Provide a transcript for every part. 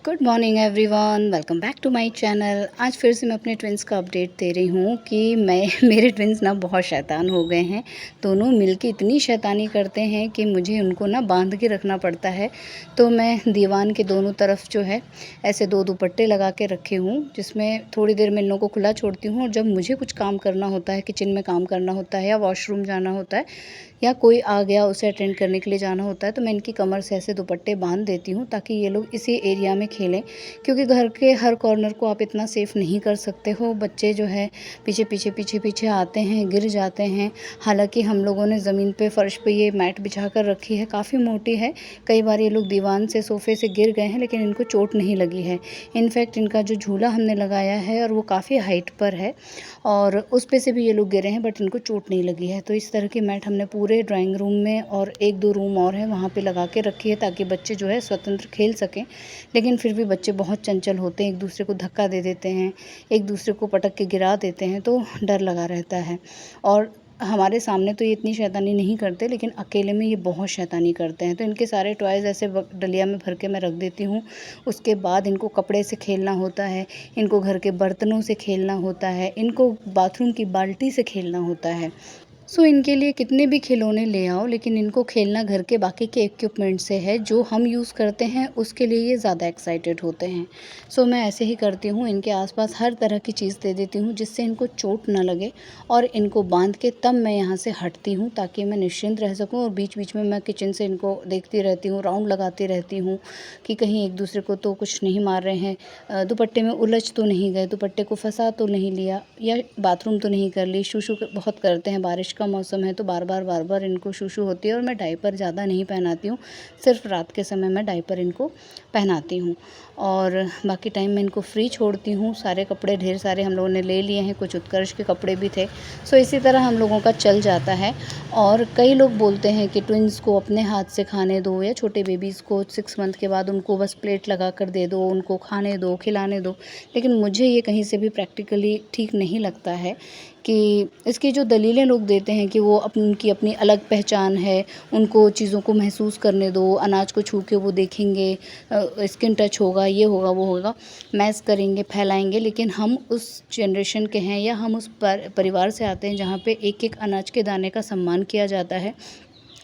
Good morning everyone, welcome back to my channel. आज फिर से मैं अपने ट्विंस का अपडेट दे रही हूँ कि मेरे ट्विंस ना बहुत शैतान हो गए हैं। दोनों मिलके इतनी शैतानी करते हैं कि मुझे उनको ना बांध के रखना पड़ता है। तो मैं दीवान के दोनों तरफ जो है ऐसे 2 दुपट्टे लगा के रखे हूँ, जिसमें थोड़ी देर मैं इन लोगों को खुला छोड़ती हूँ और जब मुझे कुछ काम करना होता है, किचन में काम करना होता है या वॉशरूम जाना होता है या कोई आ गया उसे अटेंड करने के लिए जाना होता है, तो मैं इनकी कमर से ऐसे दुपट्टे बांध देती हूँ ताकि ये लोग इसी एरिया में खेलें। क्योंकि घर के हर कॉर्नर को आप इतना सेफ़ नहीं कर सकते हो। बच्चे जो है पीछे आते हैं, गिर जाते हैं। हालांकि हम लोगों ने ज़मीन पे फ़र्श पे ये मैट बिछा कर रखी है, काफ़ी मोटी है। कई बार ये लोग दीवान से सोफ़े से गिर गए हैं लेकिन इनको चोट नहीं लगी है। इनफैक्ट इनका जो झूला हमने लगाया है और वो काफ़ी हाइट पर है और उस पे से भी ये लोग गिरे हैं, बट इनको चोट नहीं लगी है। तो इस तरह की मैट हमने पूरे ड्राइंग रूम में और 1-2 रूम और है वहाँ पे लगा के रखी है ताकि बच्चे जो है स्वतंत्र खेल सकें। लेकिन फिर भी बच्चे बहुत चंचल होते हैं, एक दूसरे को धक्का दे देते हैं, एक दूसरे को पटक के गिरा देते हैं, तो डर लगा रहता है। और हमारे सामने तो ये इतनी शैतानी नहीं करते, लेकिन अकेले में ये बहुत शैतानी करते हैं। तो इनके सारे टॉयज़ ऐसे डलिया में भर के मैं रख देती हूँ। उसके बाद इनको कपड़े से खेलना होता है, इनको घर के बर्तनों से खेलना होता है, इनको बाथरूम की बाल्टी से खेलना होता है। इनके लिए कितने भी खिलौने ले आओ, लेकिन इनको खेलना घर के बाकी के इक्विपमेंट से है जो हम यूज़ करते हैं, उसके लिए ये ज़्यादा एक्साइटेड होते हैं। मैं ऐसे ही करती हूँ, इनके आसपास हर तरह की चीज़ दे देती हूँ जिससे इनको चोट ना लगे और इनको बांध के तब मैं यहाँ से हटती हूँ ताकि मैं निश्चिंत रह सकूँ। और बीच बीच में मैं किचन से इनको देखती रहती हूँ, राउंड लगाती रहती हूँ कि कहीं एक दूसरे को तो कुछ नहीं मार रहे हैं, दुपट्टे में उलझ तो नहीं गए, दुपट्टे को फंसा तो नहीं लिया, या बाथरूम तो नहीं कर ली। शूशू बहुत करते हैं, बारिश का मौसम है तो बार बार इनको शूशू होती है। और मैं डायपर ज़्यादा नहीं पहनाती हूँ, सिर्फ रात के समय मैं डायपर इनको पहनाती हूँ और बाकी टाइम मैं इनको फ्री छोड़ती हूँ। सारे कपड़े ढेर सारे हम लोगों ने ले लिए हैं, कुछ उत्कर्ष के कपड़े भी थे। इसी तरह हम लोगों का चल जाता है। और कई लोग बोलते हैं कि ट्विंस को अपने हाथ से खाने दो, या छोटे बेबीज़ को 6 मंथ के बाद उनको बस प्लेट लगा कर दे दो, उनको खाने दो, खिलाने दो। लेकिन मुझे ये कहीं से भी प्रैक्टिकली ठीक नहीं लगता है कि इसकी जो दलीलें लोग देते हैं कि वो उनकी अपनी अलग पहचान है, उनको चीज़ों को महसूस करने दो, अनाज को छू के वो देखेंगे, स्किन टच होगा, ये होगा, वो होगा, मैस करेंगे, फैलाएंगे। लेकिन हम उस जनरेशन के हैं या हम उस परिवार से आते हैं जहाँ पे एक एक अनाज के दाने का सम्मान किया जाता है।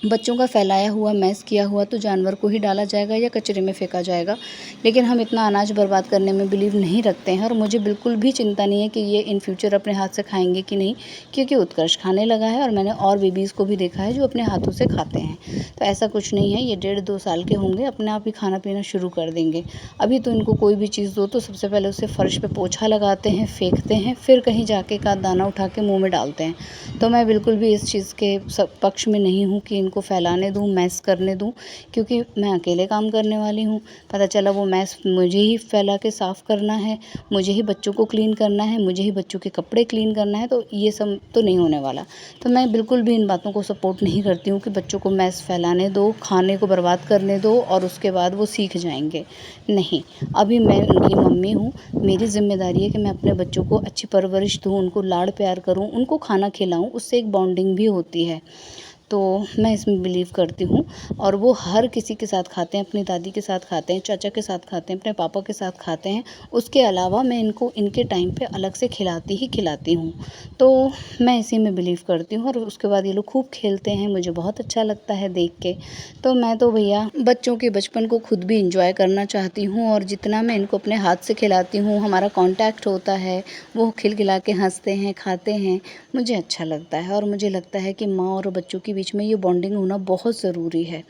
बच्चों का फैलाया हुआ, मैस किया हुआ तो जानवर को ही डाला जाएगा या कचरे में फेंका जाएगा। लेकिन हम इतना अनाज बर्बाद करने में बिलीव नहीं रखते हैं और मुझे बिल्कुल भी चिंता नहीं है कि ये इन फ्यूचर अपने हाथ से खाएंगे कि नहीं, क्योंकि उत्कर्ष खाने लगा है और मैंने और बेबीज़ को भी देखा है जो अपने हाथों से खाते हैं। तो ऐसा कुछ नहीं है, ये 1.5-2 साल के होंगे, अपने आप ही खाना पीना शुरू कर देंगे। अभी तो इनको कोई भी चीज़ दो तो सबसे पहले उसे फ़र्श पे पोछा लगाते हैं, फेंकते हैं, फिर कहीं जाके एक आध दाना उठा के मुँह में डालते हैं। तो मैं बिल्कुल भी इस चीज़ के पक्ष में नहीं हूँ कि इनको फैलाने दूँ, मैस करने दूँ, क्योंकि मैं अकेले काम करने वाली हूँ। पता चला वो मैस मुझे ही फैला के साफ़ करना है, मुझे ही बच्चों को क्लीन करना है, मुझे ही बच्चों के कपड़े क्लीन करना है, तो ये सब तो नहीं होने वाला। तो मैं बिल्कुल भी इन बातों को सपोर्ट नहीं करती हूँ कि बच्चों को मैस फैलाने दो, खाने को बर्बाद करने दो और उसके बाद वो सीख जाएंगे। नहीं, अभी मैं उनकी मम्मी हूँ, मेरी ज़िम्मेदारी है कि मैं अपने बच्चों को अच्छी परवरिश दूँ, उनको लाड़ प्यार करूँ, उनको खाना खिलाऊँ, उससे एक बॉन्डिंग भी होती है। तो मैं इसमें बिलीव करती हूँ और वो हर किसी के साथ खाते हैं, अपनी दादी के साथ खाते हैं, चाचा के साथ खाते हैं, अपने पापा के साथ खाते हैं। उसके अलावा मैं इनको इनके टाइम पे अलग से खिलाती हूँ। तो मैं इसी में बिलीव करती हूँ और उसके बाद ये लोग खूब खेलते हैं, मुझे बहुत अच्छा लगता है देख के। तो मैं तो भैया बच्चों के बचपन को खुद भी इंजॉय करना चाहती हूँ और जितना मैं इनको अपने हाथ से खिलाती हूँ, हमारा कांटेक्ट होता है, वो खिलखिला के हंसते हैं, खाते हैं, मुझे अच्छा लगता है। और मुझे लगता है कि माँ और बच्चों के बीच में ये बॉन्डिंग होना बहुत ज़रूरी है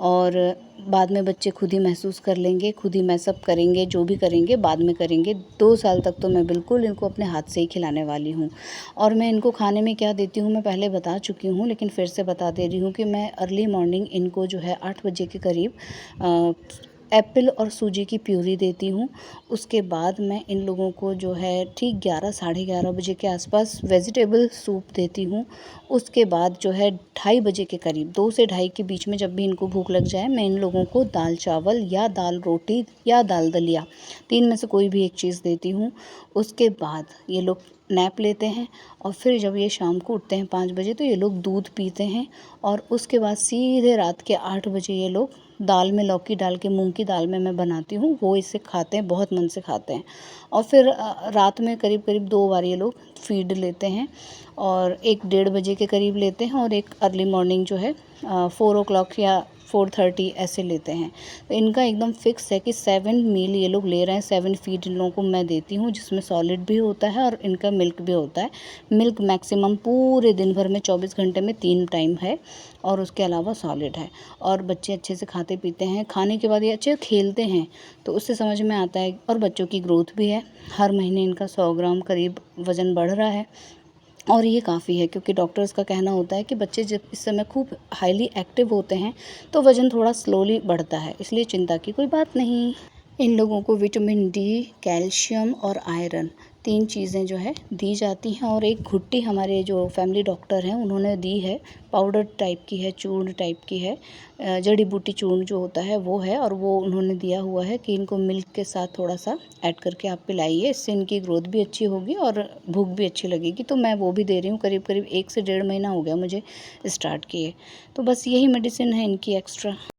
और बाद में बच्चे खुद ही महसूस कर लेंगे, खुद ही मैसअप करेंगे, जो भी करेंगे बाद में करेंगे। 2 साल तक तो मैं बिल्कुल इनको अपने हाथ से ही खिलाने वाली हूँ। और मैं इनको खाने में क्या देती हूँ मैं पहले बता चुकी हूँ, लेकिन फिर से बता दे रही हूँ कि मैं अर्ली मॉर्निंग इनको जो है 8 बजे के करीब एप्पल और सूजी की प्यूरी देती हूँ। उसके बाद मैं इन लोगों को जो है ठीक 11 साढ़े 11 बजे के आसपास वेजिटेबल सूप देती हूँ। उसके बाद जो है 2:30 बजे के करीब, 2 से ढाई के बीच में जब भी इनको भूख लग जाए, मैं इन लोगों को दाल चावल या दाल रोटी या दाल दलिया, 3 में से कोई भी एक चीज़ देती हूँ। उसके बाद ये लोग नैप लेते हैं और फिर जब ये शाम को उठते हैं 5 बजे तो ये लोग दूध पीते हैं और उसके बाद सीधे रात के 8 बजे ये लोग दाल में लौकी डाल के, मूंग की दाल में मैं बनाती हूँ, वो इसे खाते हैं, बहुत मन से खाते हैं। और फिर रात में करीब करीब 2 बार ये लोग फीड लेते हैं, और 1 डेढ़ बजे के करीब लेते हैं, और एक अर्ली मॉर्निंग जो है 4 ओ क्लॉक या 4:30 ऐसे लेते हैं। तो इनका एकदम फिक्स है कि 7 मील ये लोग ले रहे हैं, 7 फीड इन लोगों को मैं देती हूँ, जिसमें सॉलिड भी होता है और इनका मिल्क भी होता है। मिल्क मैक्सिमम पूरे दिन भर में 24 घंटे में 3 टाइम है, और उसके अलावा सॉलिड है। और बच्चे अच्छे से खाते पीते हैं, खाने के बाद ये अच्छे खेलते हैं, तो उससे समझ में आता है। और बच्चों की ग्रोथ भी है, हर महीने इनका 100 ग्राम करीब वज़न बढ़ रहा है, और ये काफ़ी है, क्योंकि डॉक्टर्स का कहना होता है कि बच्चे जब इस समय खूब हाईली एक्टिव होते हैं तो वज़न थोड़ा स्लोली बढ़ता है, इसलिए चिंता की कोई बात नहीं। इन लोगों को विटामिन डी, कैल्शियम और आयरन 3 चीज़ें जो है दी जाती हैं, और एक घुट्टी हमारे जो फैमिली डॉक्टर हैं उन्होंने दी है, पाउडर टाइप की है, चूर्ण टाइप की है, जड़ी बूटी चूर्ण जो होता है वो है, और वो उन्होंने दिया हुआ है कि इनको मिल्क के साथ थोड़ा सा ऐड करके आप पिलाइए, इससे इनकी ग्रोथ भी अच्छी होगी और भूख भी अच्छी लगेगी। तो मैं वो भी दे रही हूँ, करीब करीब 1 से 1.5 महीना हो गया मुझे स्टार्ट किए। तो बस यही मेडिसिन है इनकी एक्स्ट्रा।